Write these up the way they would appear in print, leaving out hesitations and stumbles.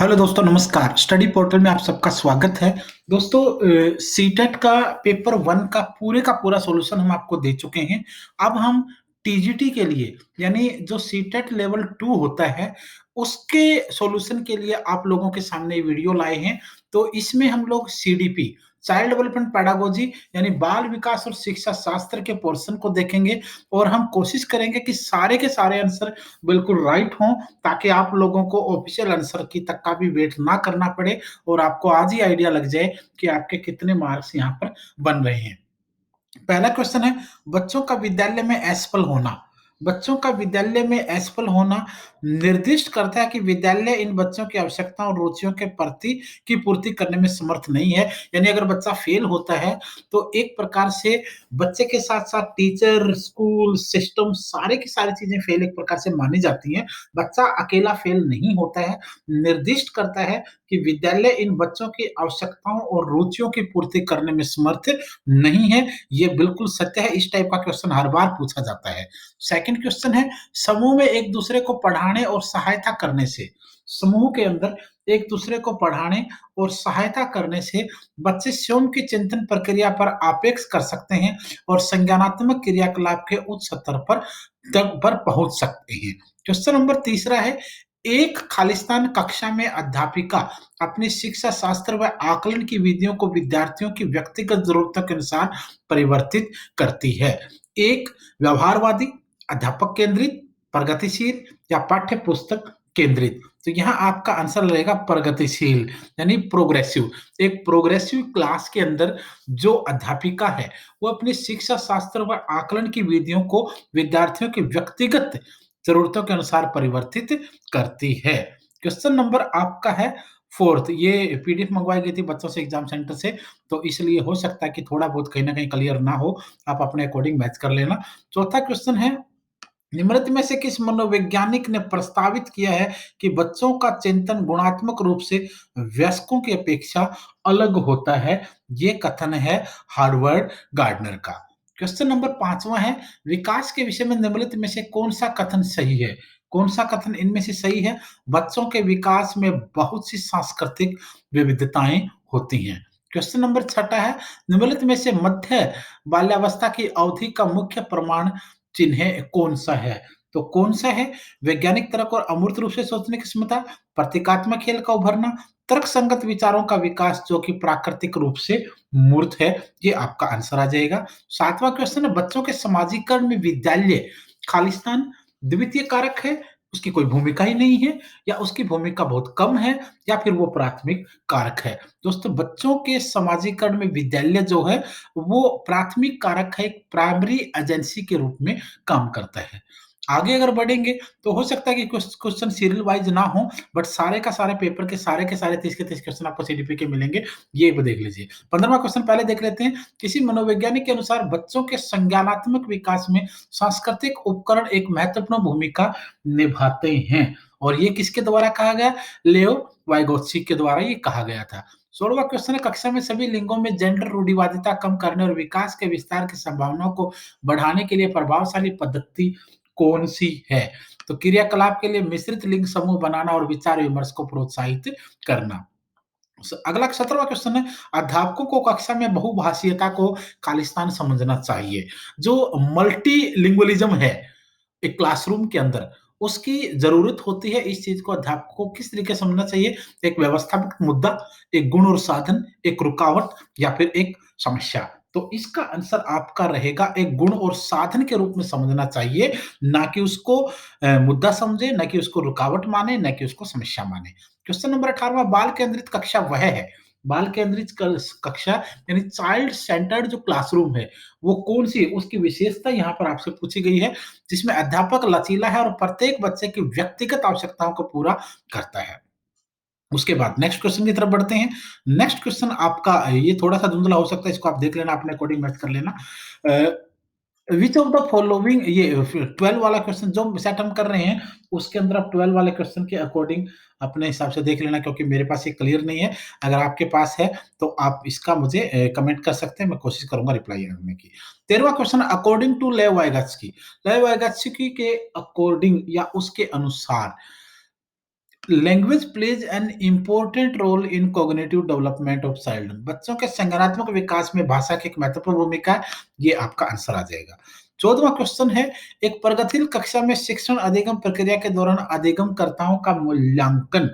Hello दोस्तों, नमस्कार। Study portal में आप सबका स्वागत है। दोस्तों, सीटेट का पेपर 1 का पूरा सॉल्यूशन हम आपको दे चुके हैं। अब हम टीजीटी के लिए यानी जो सीटेट लेवल 2 होता है, उसके सॉल्यूशन के लिए आप लोगों के सामने ये वीडियो लाए हैं। तो इसमें हम लोग सीडीपी चाइल्ड डेवलपमेंट पेडागोजी यानी बाल विकास और शिक्षा शास्त्र के पोर्शन को देखेंगे और हम कोशिश करेंगे कि सारे के सारे आंसर बिल्कुल राइट हों, ताकि आप लोगों को ऑफिशियल आंसर की तक का भी वेट ना करना पड़े और आपको आज ही आइडिया लग जाए कि आपके कितने मार्क्स यहाँ पर बन रहे हैं। पहला क्वेश्चन है, बच्चों का विद्यालय में असफल होना। बच्चों का विद्यालय में असफल होना निर्दिष्ट करता है कि विद्यालय इन बच्चों की आवश्यकताओं और रुचियों के प्रति की पूर्ति करने में समर्थ नहीं है। यानी अगर बच्चा फेल होता है तो एक प्रकार से बच्चे के साथ साथ टीचर, स्कूल, सिस्टम सारे की सारी चीजें फेल एक प्रकार से मानी जाती हैं। बच्चा अकेला फेल नहीं होता है, निर्दिष्ट करता है कि विद्यालय इन बच्चों की आवश्यकताओं और रुचियों की पूर्ति करने में समर्थ नहीं है। ये बिल्कुल सत्य है। इस टाइप का क्वेश्चन हर बार पूछा जाता है। सेकंड क्वेश्चन है, समूह में एक दूसरे को पढ़ाने और सहायता करने से। समूह के अंदर एक दूसरे को पढ़ाने और सहायता करने से बच्चे स्वयं की चिंतन प्रक्रिया पर अपेक्ष कर सकते हैं और संज्ञानात्मक क्रियाकलाप के उच्च स्तर पर पहुंच सकते हैं। क्वेश्चन नंबर तीसरा है, एक खालिस्तान कक्षा में अध्यापिका अपनी शिक्षा शास्त्र व आकलन की विधियों को विद्यार्थियों की व्यक्तिगत जरूरतों के अनुसार परिवर्तित करती है। एक व्यवहारवादी, अध्यापक केंद्रित, प्रगतिशील या पाठ्य पुस्तक केंद्रित। तो यहाँ आपका आंसर रहेगा प्रगतिशील यानी प्रोग्रेसिव। एक प्रोग्रेसिव क्लास के अंदर जो अध्यापिका है वो अपनी शिक्षा शास्त्र व आकलन की विधियों को विद्यार्थियों की व्यक्तिगत जरूरतों के अनुसार परिवर्तित करती है। क्वेश्चन नंबर आपका है फोर्थ। ये पीडीएफ मंगवाई गई थी बच्चों से एग्जाम सेंटर से, तो इसलिए हो सकता है कि थोड़ा बहुत कहीं ना कहीं क्लियर ना हो। आप अपने अकॉर्डिंग मैच कर लेना। चौथा क्वेश्चन है, निम्नलिखित में से किस मनोवैज्ञानिक ने प्रस्तावित किया है कि बच्चों का चिंतन गुणात्मक रूप से वयस्कों की अपेक्षा अलग होता है? ये कथन है हार्वर्ड गार्डनर का। क्वेश्चन नंबर 5वां है, विकास के विषय में निम्नलिखित में से कौन सा कथन सही है? कौन सा कथन इनमें से सही है? बच्चों के विकास में बहुत सी सांस्कृतिक विविधताएं होती हैं। क्वेश्चन नंबर 6 है, निम्नलिखित में से मध्य बाल्यावस्था की अवधि का मुख्य प्रमाण चिन्ह कौन सा है? तो कौन सा है? वैज्ञानिक तर्क और अमूर्त रूप से सोचने की क्षमता, प्रतीकात्मक खेल का उभरना, तर्क संगत विचारों का विकास जो कि प्राकृतिक रूप से मूर्त है। ये आपका आंसर आ जाएगा। 7वां क्वेश्चन है, बच्चों के समाजीकरण में विद्यालय खालिस्तान द्वितीय कारक है, उसकी कोई भूमिका ही नहीं है, या उसकी भूमिका बहुत कम है, या फिर वो प्राथमिक कारक है। दोस्तों, बच्चों के समाजीकरण में विद्यालय जो है वो प्राथमिक कारक है, एक प्राइमरी एजेंसी के रूप में काम करता है। आगे अगर बढ़ेंगे तो हो सकता है कि कुछ क्वेश्चन सीरियल वाइज ना हो, बट सारे का सारे पेपर के सारे 30 के 30 क्वेश्चन आपको सीडीपी के मिलेंगे। ये भी देख लीजिए। 15वां क्वेश्चन पहले देख लेते हैं। किसी मनोवैज्ञानिक के अनुसार बच्चों के संज्ञानात्मक विकास में सांस्कृतिक उपकरण एक महत्वपूर्ण भूमिका निभाते हैं, और ये किसके द्वारा कहा गया? लेओ वाइगोत्स्की के द्वारा ये कहा गया था। 16वां क्वेश्चन है, कक्षा में सभी लिंगों में जेंडर रूढ़िवादिता कम करने और विकास के विस्तार की संभावनाओं को बढ़ाने के लिए प्रभावशाली पद्धति कौन सी है? तो क्रियाकलाप के लिए मिश्रित लिंग समूह बनाना और विचार विमर्श को प्रोत्साहित करना। अगला 17वां क्वेश्चन है, अध्यापकों को कक्षा में बहुभाषीयता को खालिस्तान समझना चाहिए। जो मल्टीलिंगुअलिज्म है एक क्लासरूम के अंदर, उसकी जरूरत होती है। इस चीज को अध्यापक को किस तरीके से समझना चाहिए? एक व्यवस्थापक मुद्दा, एक गुण और साधन, एक रुकावट, या फिर एक समस्या। तो इसका आंसर आपका रहेगा एक गुण और साधन के रूप में समझना चाहिए, ना कि उसको मुद्दा समझे, ना कि उसको रुकावट माने, ना कि उसको समस्या माने। क्वेश्चन नंबर 18वां, बाल केंद्रित कक्षा वह है। बाल केंद्रित कक्षा यानी चाइल्ड सेंटर्ड जो क्लासरूम है वो कौन सी है? उसकी विशेषता यहाँ पर आपसे पूछी गई है, जिसमें अध्यापक लचीला है और प्रत्येक बच्चे की व्यक्तिगत आवश्यकताओं को पूरा करता है। उसके बाद नेक्स्ट क्वेश्चन की तरफ बढ़ते हैं। नेक्स्ट क्वेश्चन आपका ये थोड़ा-सा धुंधला हो सकता है, इसको आप देख लेना, अपने अकॉर्डिंग मैच कर लेना। व्हिच ऑफ द फॉलोइंग, ये फिर 12 वाला क्वेश्चन जो सेट हम कर रहे हैं, उसके अंदर आप 12 वाले क्वेश्चन के अकॉर्डिंग अपने हिसाब से देख लेना, क्योंकि मेरे पास ये क्लियर नहीं है। अगर आपके पास है तो आप इसका मुझे कमेंट कर सकते हैं, मैं कोशिश करूँगा रिप्लाई करने की। 13वां question, according to Lev Vygotsky, Lev Vygotsky के अकॉर्डिंग या उसके अनुसार language plays an important role in cognitive development of child. बच्चों के संज्ञानात्मक विकास में भाषा की एक महत्वपूर्ण भूमिका है। ये आपका आंसर आ जाएगा। 14वां क्वेश्चन है, एक प्रगतिशील कक्षा में शिक्षण अधिगम प्रक्रिया के दौरान अधिगमकर्ताओं का मूल्यांकन,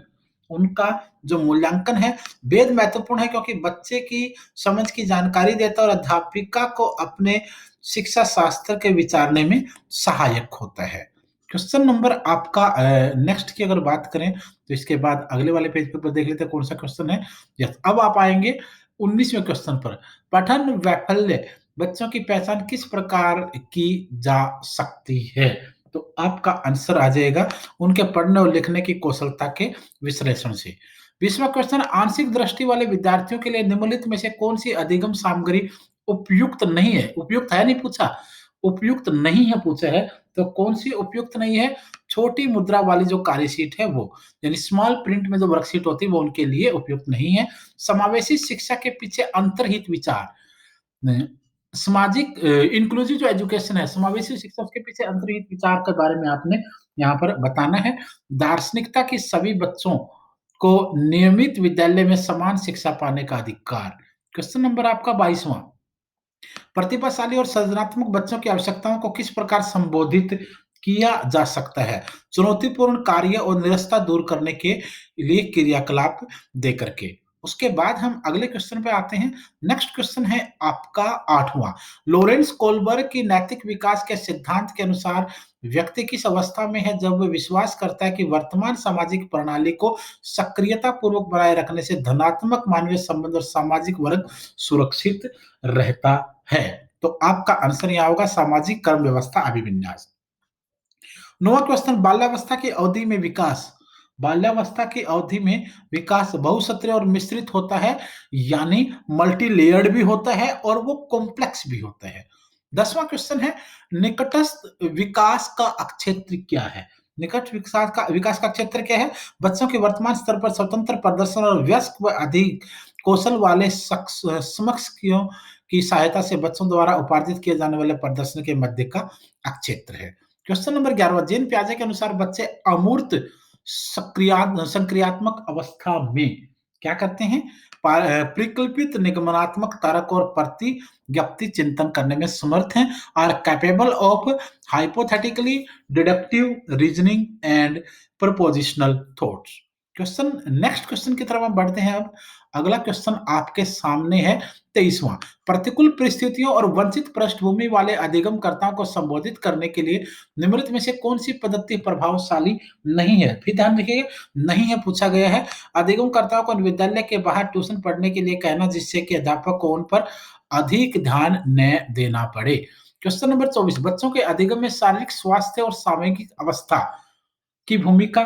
उनका जो मूल्यांकन है बेहद महत्वपूर्ण है, क्योंकि बच्चे की समझ की जानकारी देता है और अध्यापिका को अपने शिक्षा शास्त्र के विचारने में सहायक होता है। क्वेश्चन नंबर आपका नेक्स्ट की अगर बात करें तो इसके बाद अगले वाले पेज पर देख लेते हैं कौन सा क्वेश्चन है। यस, अब आप आएंगे 19वें क्वेश्चन पर। पठन वैफल्य बच्चों की पहचान किस प्रकार की जा सकती है? तो आपका आंसर आ जाएगा उनके पढ़ने और लिखने की कौशलता के विश्लेषण से। 20वां क्वेश्चन, आंशिक दृष्टि वाले विद्यार्थियों के लिए निम्नलिखित में से कौन सी अधिगम सामग्री उपयुक्त नहीं है? उपयुक्त है नहीं पूछा, उपयुक्त नहीं है पूछा है। तो कौन सी उपयुक्त नहीं है? छोटी मुद्रा वाली जो कार्यशीट है वो, यानी स्मॉल प्रिंट में जो वर्कशीट होती है वो उनके लिए उपयुक्त नहीं है। समावेशी शिक्षा के पीछे अंतर्हित विचार, सामाजिक इंक्लूसिव जो एजुकेशन है, समावेशी शिक्षा, उसके पीछे अंतर्निहित विचार के बारे में आपने यहाँ पर बताना है। दार्शनिकता की सभी बच्चों को नियमित विद्यालय में समान शिक्षा पाने का अधिकार। क्वेश्चन नंबर आपका 22वां, प्रतिभाशाली और सृजनात्मक बच्चों की आवश्यकताओं को किस प्रकार संबोधित किया जा सकता है? चुनौतीपूर्ण कार्य और निरस्ता दूर करने के लिए क्रियाकलाप दे करके। उसके बाद हम अगले क्वेश्चन पे आते हैं। नेक्स्ट क्वेश्चन है आपका 8वां, लॉरेंस कोलबर्ग की नैतिक विकास के सिद्धांत के अनुसार व्यक्ति किस अवस्था में है जब वह विश्वास करता है कि वर्तमान सामाजिक प्रणाली को सक्रियता पूर्वक बनाए रखने से धनात्मक मानवीय संबंध और सामाजिक वर्ग सुरक्षित रहता है? तो आपका आंसर यहाँ होगा सामाजिक कर्म व्यवस्था अभिविन्यास। 9वां क्वेश्चन, बाल्यावस्था की अवधि में विकास, बाल्यावस्था की अवधि में विकास बहुसत्रीय और मिश्रित होता है, यानी मल्टी लेयर्ड भी होता है और वो कॉम्प्लेक्स भी होता है। 10वां क्वेश्चन है, निकटस्थ विकास का अक्षेत्र क्या है? निकट विकास का क्षेत्र क्या है? बच्चों के वर्तमान स्तर पर स्वतंत्र प्रदर्शन और वयस्क व अधिक कौशल वाले शख्स समकक्षों की सहायता से बच्चों द्वारा उपार्जित किए जाने वाले प्रदर्शन के मध्य का क्षेत्र है। क्वेश्चन नंबर 11, जेन प्याजे के अनुसार बच्चे अमूर्त संक्रियात्मक अवस्था में क्या करते हैं? परिकल्पित निगमनात्मक तर्क और प्रतिज्ञप्ति चिंतन करने में समर्थ हैं, are capable of hypothetically deductive reasoning and propositional thoughts. Question next question की तरफ हम बढ़ते हैं। अब अगला क्वेश्चन आपके सामने है 23वां, प्रतिकूल परिस्थितियों और वंचित पृष्ठभूमि वाले अधिगमकर्ताओं को संबोधित करने के लिए निम्नलिखित में से कौन सी पद्धति प्रभावशाली नहीं है? फिर ध्यान रखिएगा, नहीं है पूछा गया है। अधिगमकर्ताओं को विद्यालय के बाहर ट्यूशन पढ़ने के लिए कहना, जिससे कि अध्यापक को उन पर अधिक ध्यान न देना पड़े। क्वेश्चन नंबर 24, बच्चों के अधिगम में शारीरिक स्वास्थ्य और सामूहिक अवस्था की भूमिका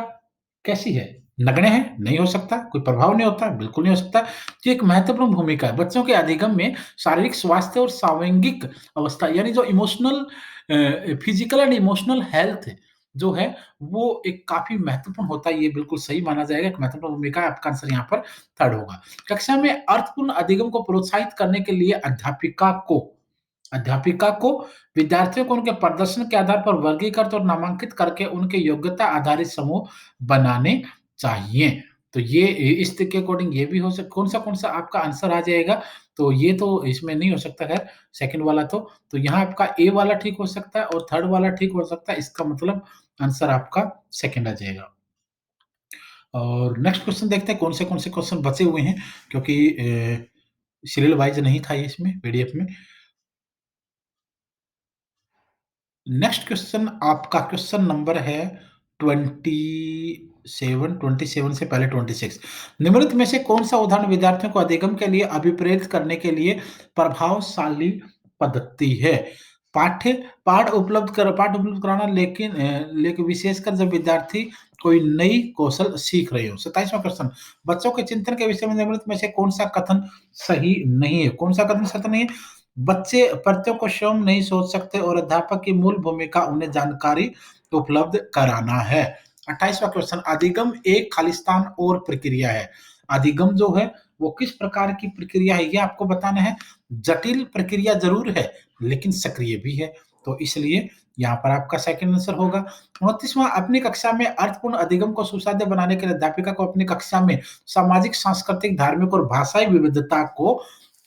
कैसी है? नगण्य है? नहीं हो सकता, कोई प्रभाव नहीं होता, बिल्कुल नहीं हो सकता। तो एक महत्वपूर्ण भूमिका है। बच्चों के अधिगम में शारीरिक स्वास्थ्य और सांवेगिक अवस्था, यानी जो emotional physical and emotional health जो है, वो एक काफ़ी महत्वपूर्ण होता है, ये बिल्कुल सही माना जाएगा, एक महत्वपूर्ण भूमिका है। आपका आंसर यहाँ पर थर्ड होगा। कक्षा में अर्थपूर्ण अधिगम को प्रोत्साहित करने के लिए अध्यापिका को विद्यार्थियों को उनके प्रदर्शन के आधार पर वर्गीकृत और नामांकित करके उनके योग्यता आधारित समूह बनाने चाहिए। तो ये इस के अकॉर्डिंग ये भी हो सक कौन-सा आपका आंसर आ जाएगा? तो ये तो इसमें नहीं हो सकता खैर, सेकंड वाला तो यहाँ आपका ए वाला ठीक हो सकता है और थर्ड वाला ठीक हो सकता है। इसका मतलब आंसर आपका सेकंड आ जाएगा। और नेक्स्ट क्वेश्चन देखते हैं कौन से क्वेश्चन बचे हुए हैं, क्योंकि सीरियल वाइज़ नहीं था ये इसमें पीडीएफ में। नेक्स्ट क्वेश्चन आपका क्वेश्चन नंबर है 27 से पहले 26। निम्नलिखित में से कौन-सा उदाहरण विद्यार्थियों को अधिगम के लिए अभिप्रेरित करने के लिए प्रभावशाली पद्धति है? पाठ उपलब्ध कराना, लेकिन विशेषकर जब विद्यार्थी कोई नई कौशल सीख रहे हों। 27वां क्वेश्चन, बच्चों के चिंतन के विषय में निम्नलिखित में से कौन-सा कथन सही नहीं है? कौन-सा कथन सही नहीं है? बच्चे प्रत्ययों को स्वयं नहीं सोच सकते और अध्यापक की मूल भूमिका उन्हें जानकारी उपलब्ध कराना है। 28वां क्वेश्चन, अधिगम एक खालिस्तान और प्रक्रिया है। अधिगम जो है वो किस प्रकार की प्रक्रिया है ये आपको बताना है। जटिल प्रक्रिया ज़रूर है, लेकिन सक्रिय भी है। तो इसलिए यहाँ पर आपका सेकंड आंसर होगा। 29वां अपनी कक्षा में अर्थपूर्ण अधिगम को सुसाध्य बनाने के लिए अध्यापिका को अपनी कक्षा में सामाजिक, सांस्कृतिक, धार्मिक और भाषाई विविधता को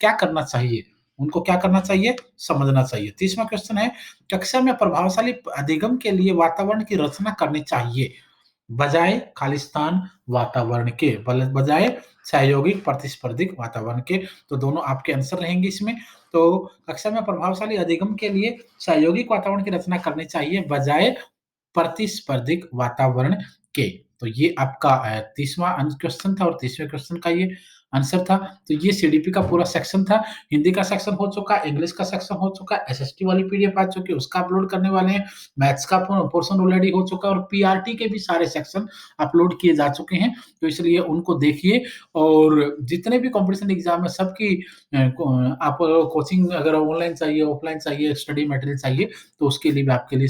क्या करना चाहिए? उनको क्या करना चाहिए? समझना चाहिए। 30वां क्वेश्चन है, कक्षा में प्रभावशाली अधिगम के लिए वातावरण की रचना करनी चाहिए, बजाय खालिस्तान वातावरण के, बजाय सहयोगिक प्रतिस्पर्धिक वातावरण के। तो दोनों आपके आंसर रहेंगे इसमें। तो कक्षा में प्रभावशाली अधिगम के लिए सहयोगिक वातावरण की रचना करनी चाहिए, बजाय प्रतिस्पर्धिक वातावरण के। तो ये आपका 30वां क्वेश्चन था और 30वें क्वेश्चन का ये आंसर था। तो ये सीडीपी का पूरा सेक्शन था। हिंदी का सेक्शन हो चुका, इंग्लिश का सेक्शन हो चुका, एसएसटी वाली पीडीएफ आ चुकी है, उसका अपलोड करने वाले हैं। मैथ्स का पोर्शन ऑलरेडी हो चुका है और पीआरटी के भी सारे सेक्शन अपलोड किए जा चुके हैं। तो इसलिए उनको देखिए और जितने भी कॉम्पिटिशन एग्जाम है सबकी आप कोचिंग अगर ऑनलाइन चाहिए, ऑफलाइन चाहिए, स्टडी मटेरियल चाहिए, तो उसके लिए भी आपके लिए